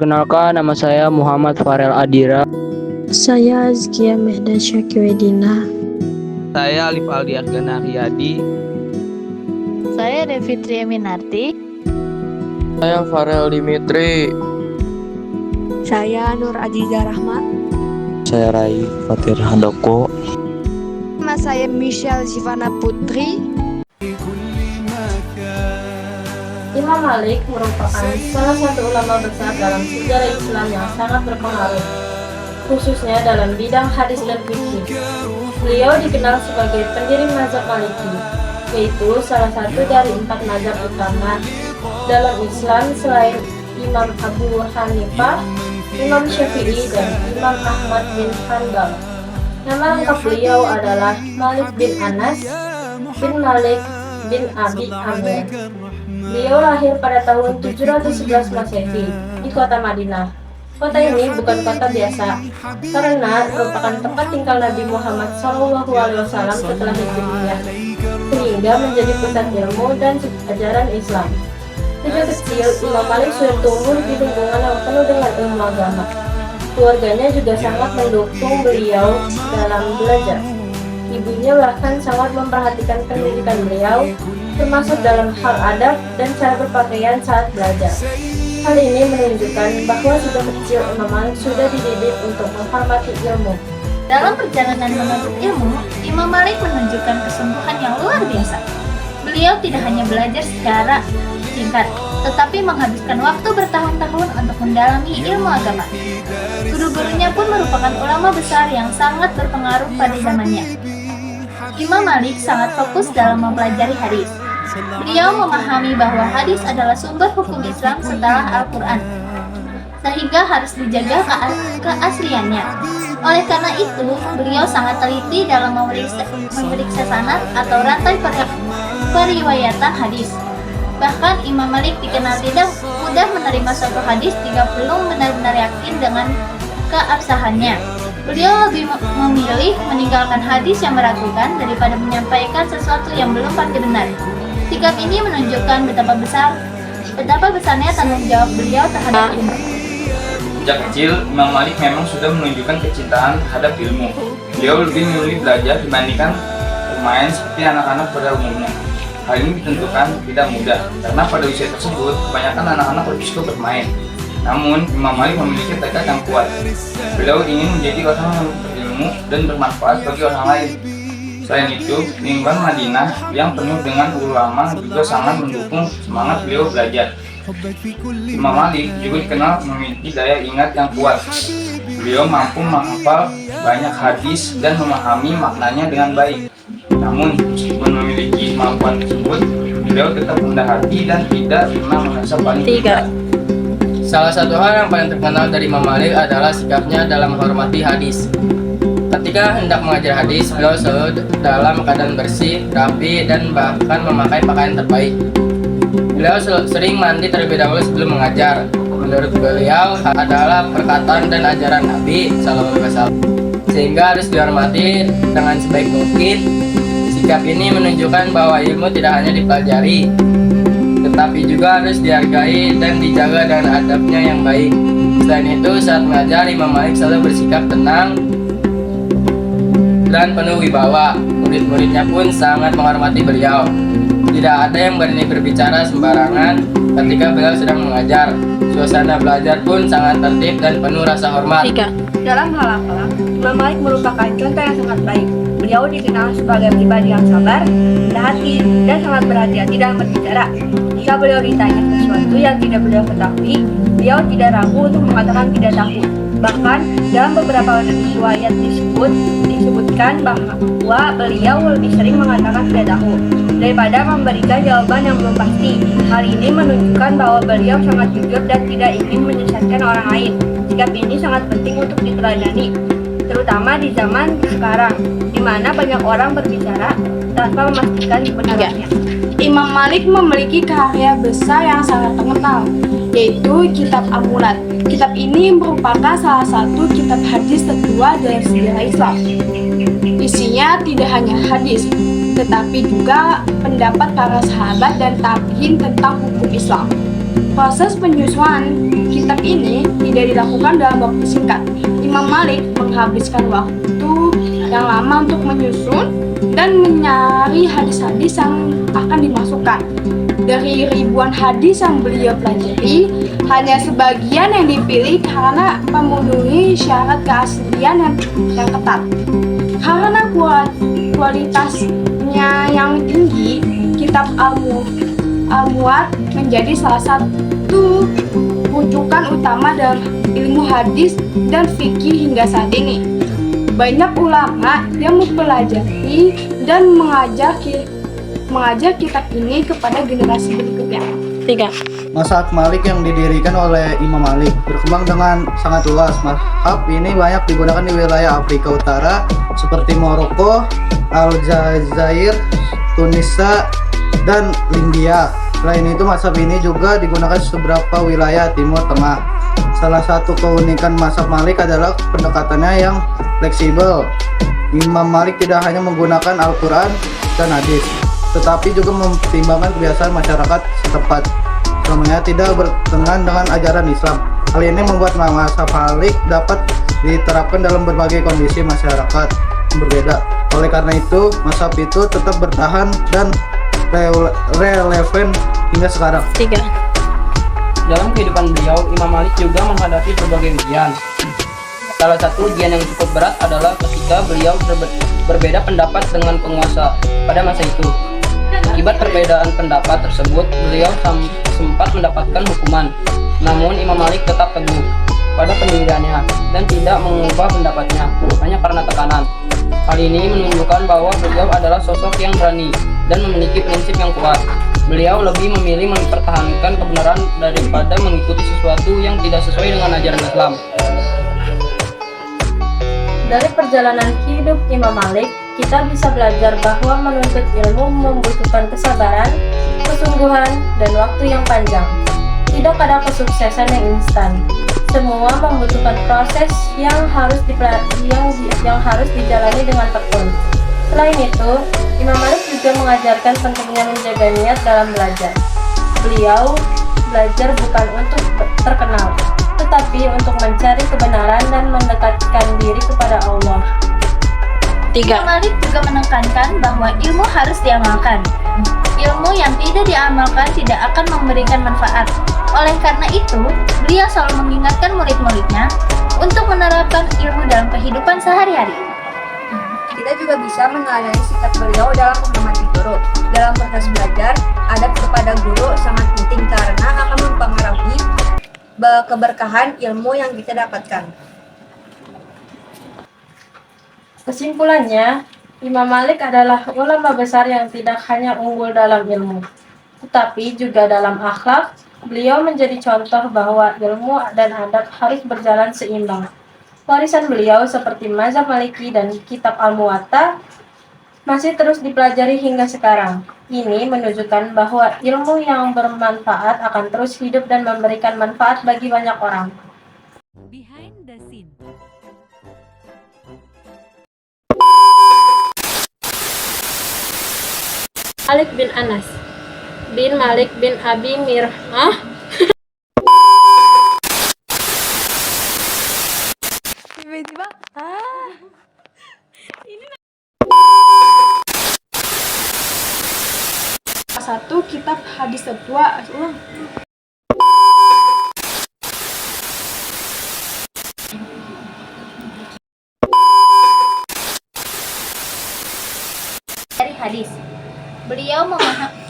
Perkenalkan, nama saya Muhammad Farel Adira. Saya Azkia Mehda Syakiwedina. Saya Alif Aldi Argana Riyadi. Saya Devitri Aminarti. Saya Farel Dimitri. Saya Nur Aziza Rahmat. Saya Rai Fatir Handoko. Nama saya Michelle Zivana Putri. Imam Malik merupakan salah satu ulama besar dalam sejarah Islam yang sangat berpengaruh, khususnya dalam bidang hadis dan fikih. Beliau dikenal sebagai pendiri mazhab Maliki, yaitu salah satu dari 4 mazhab utama dalam Islam selain Imam Abu Hanifah, Imam Syafi'i, dan Imam Ahmad bin Hanbal. Nama lengkap beliau adalah Malik bin Anas bin Malik bin Abi Amir. Beliau lahir pada tahun 711 Masehi di kota Madinah. Kota ini bukan kota biasa, karena merupakan tempat tinggal Nabi Muhammad SAW setelah hijrahnya, sehingga menjadi pusat ilmu dan ajaran Islam. Sejak kecil, Imam Malik sudah tumbuh di lingkungan yang penuh dengan ilmu agama. Keluarganya juga sangat mendukung beliau dalam belajar. Ibunya bahkan sangat memperhatikan pendidikan beliau, termasuk dalam hal adab dan cara berpakaian saat belajar. Hal ini menunjukkan bahwa sejak kecil Imam Malik sudah dididik untuk menghormati ilmu. Dalam perjalanan menuntut ilmu, Imam Malik menunjukkan kesungguhan yang luar biasa. Beliau tidak hanya belajar secara singkat, tetapi menghabiskan waktu bertahun-tahun untuk mendalami ilmu agama. Guru-gurunya pun merupakan ulama besar yang sangat berpengaruh pada zamannya. Imam Malik sangat fokus dalam mempelajari hadis. Beliau memahami bahwa hadis adalah sumber hukum Islam setelah Al-Quran, sehingga harus dijaga keasliannya. Oleh karena itu, beliau sangat teliti dalam memeriksa sanad atau rantai periwayatan hadis. Bahkan Imam Malik dikenal tidak mudah menerima suatu hadis jika belum benar-benar yakin dengan keabsahannya. Beliau lebih memilih meninggalkan hadis yang meragukan daripada menyampaikan sesuatu yang belum pasti benar. Sikap ini menunjukkan betapa besarnya tanggung jawab beliau terhadap ilmu. Sejak kecil, Imam Malik memang sudah menunjukkan kecintaan terhadap ilmu. Beliau lebih memilih belajar dibandingkan bermain seperti anak-anak pada umumnya. Hal ini ditentukan tidak mudah, karena pada usia tersebut, kebanyakan anak-anak lebih suka bermain. Namun, Imam Malik memiliki tekad yang kuat. Beliau ingin menjadi orang yang berilmu dan bermanfaat bagi orang lain. Selain itu, lingkungan Madinah yang penuh dengan ulama juga sangat mendukung semangat beliau belajar. Imam Malik juga dikenal memiliki daya ingat yang kuat. Beliau mampu menghafal banyak hadis dan memahami maknanya dengan baik. Namun, meskipun memiliki kemampuan tersebut, beliau tetap rendah hati dan tidak pernah merasa paling pintar. Salah satu hal yang paling terkenal dari Imam Malik adalah sikapnya dalam menghormati hadis. Ketika hendak mengajar hadis, beliau selalu dalam keadaan bersih, rapi, dan bahkan memakai pakaian terbaik. Beliau sering mandi terlebih dahulu sebelum mengajar. Menurut beliau adalah perkataan dan ajaran Nabi SAW, sehingga harus dihormati dengan sebaik mungkin. Sikap ini menunjukkan bahwa ilmu tidak hanya dipelajari, tetapi juga harus dihargai dan dijaga dengan adabnya yang baik. Selain itu, saat mengajar, Imam Malik selalu bersikap tenang dan penuh wibawa. Murid-muridnya pun sangat menghormati beliau. Tidak ada yang berani berbicara sembarangan ketika beliau sedang mengajar. Suasana belajar pun sangat tertib dan penuh rasa hormat. Dalam hal akhlak, Imam Malik merupakan contoh yang sangat baik. Beliau dikenal sebagai pribadi yang sabar, rendah hati, dan sangat berhati-hati dalam berbicara. Jika beliau ditanya sesuatu yang tidak beliau ketahui, beliau tidak ragu untuk mengatakan tidak tahu. Bahkan dalam beberapa riwayat disebutkan bahwa beliau lebih sering mengatakan tidak tahu daripada memberikan jawaban yang belum pasti. Hal ini menunjukkan bahwa beliau sangat jujur dan tidak ingin menyesatkan orang lain. Sikap ini sangat penting untuk diteladani, terutama di zaman sekarang, di mana banyak orang berbicara tanpa memastikan kebenarannya. Imam Malik memiliki karya besar yang sangat terkenal, yaitu Kitab Amulat. Kitab ini merupakan salah satu kitab hadis tertua dalam sejarah Islam. Isinya tidak hanya hadis, tetapi juga pendapat para sahabat dan tabi'in tentang hukum Islam. Proses penyusunan kitab ini tidak dilakukan dalam waktu singkat. Imam Malik menghabiskan waktu yang lama untuk menyusun dan mencari hadis-hadis yang akan dimasukkan. Dari ribuan hadis yang beliau pelajari, hanya sebagian yang dipilih karena memenuhi syarat keaslian yang ketat. Karena kualitasnya yang tinggi, kitab Al-Muwatta menjadi salah satu rujukan utama dalam ilmu hadis dan fikih hingga saat ini. Banyak ulama yang mempelajari dan mengajar kitab ini kepada generasi berikutnya. 3. Mazhab Malik yang didirikan oleh Imam Malik berkembang dengan sangat luas. Mazhab ini banyak digunakan di wilayah Afrika Utara seperti Maroko, Aljazair, Tunisia, dan Libya. Selain itu, mazhab ini juga digunakan di beberapa wilayah Timur Tengah. Salah satu keunikan mazhab Malik adalah pendekatannya yang fleksibel. Imam Malik tidak hanya menggunakan Al-Quran dan hadis, tetapi juga mempertimbangkan kebiasaan masyarakat setempat. Selamanya tidak bertentangan dengan ajaran Islam. Hal ini membuat mazhab Malik dapat diterapkan dalam berbagai kondisi masyarakat yang berbeda. Oleh karena itu, mazhab itu tetap bertahan dan relevan hingga sekarang. 3. Dalam kehidupan beliau, Imam Malik juga menghadapi berbagai ujian. Salah satu ujian yang cukup berat adalah ketika beliau berbeda pendapat dengan penguasa pada masa itu. Akibat perbedaan pendapat tersebut, beliau sempat mendapatkan hukuman. Namun Imam Malik tetap teguh pada pendiriannya dan tidak mengubah pendapatnya hanya karena tekanan. Hal ini menunjukkan bahwa beliau adalah sosok yang berani dan memiliki prinsip yang kuat. Beliau lebih memilih mempertahankan kebenaran daripada mengikuti sesuatu yang tidak sesuai dengan ajaran Islam. Dari perjalanan hidup Imam Malik, kita bisa belajar bahwa menuntut ilmu membutuhkan kesabaran, kesungguhan, dan waktu yang panjang. Tidak ada kesuksesan yang instan. Semua membutuhkan proses yang harus dijalani dengan tekun. Selain itu, Imam Malik juga mengajarkan pentingnya menjaga niat dalam belajar. Beliau belajar bukan untuk terkenal, tetapi untuk mencari kebenaran dan mendekatkan diri kepada Allah. 3. Imam Malik juga menekankan bahwa ilmu harus diamalkan. Ilmu yang tidak diamalkan tidak akan memberikan manfaat. Oleh karena itu, beliau selalu mengingatkan murid-muridnya untuk menerapkan ilmu dalam kehidupan sehari-hari. Kita juga bisa menilai sikap beliau dalam menghormati guru. Dalam proses belajar, adab kepada guru sangat penting karena akan mempengaruhi keberkahan ilmu yang kita dapatkan. Kesimpulannya, Imam Malik adalah ulama besar yang tidak hanya unggul dalam ilmu, tetapi juga dalam akhlak. Beliau menjadi contoh bahwa ilmu dan adab harus berjalan seimbang. Warisan beliau seperti mazhab Maliki dan kitab Al-Muwatta masih terus dipelajari hingga sekarang. Ini menunjukkan bahwa ilmu yang bermanfaat akan terus hidup dan memberikan manfaat bagi banyak orang. Behind the scene. Malik bin Anas bin Malik bin Abi Mir'ah Tiba-tiba satu kitab hadis tertua. Dari hadis, beliau memahami.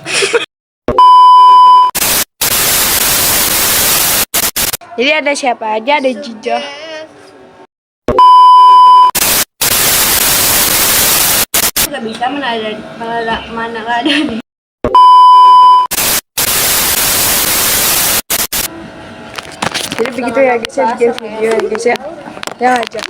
Jadi ada siapa aja, ada Jijah. Nggak bisa meneladani. Jadi begitu ya guys ya, bikin video ya guys ya. Ya aja.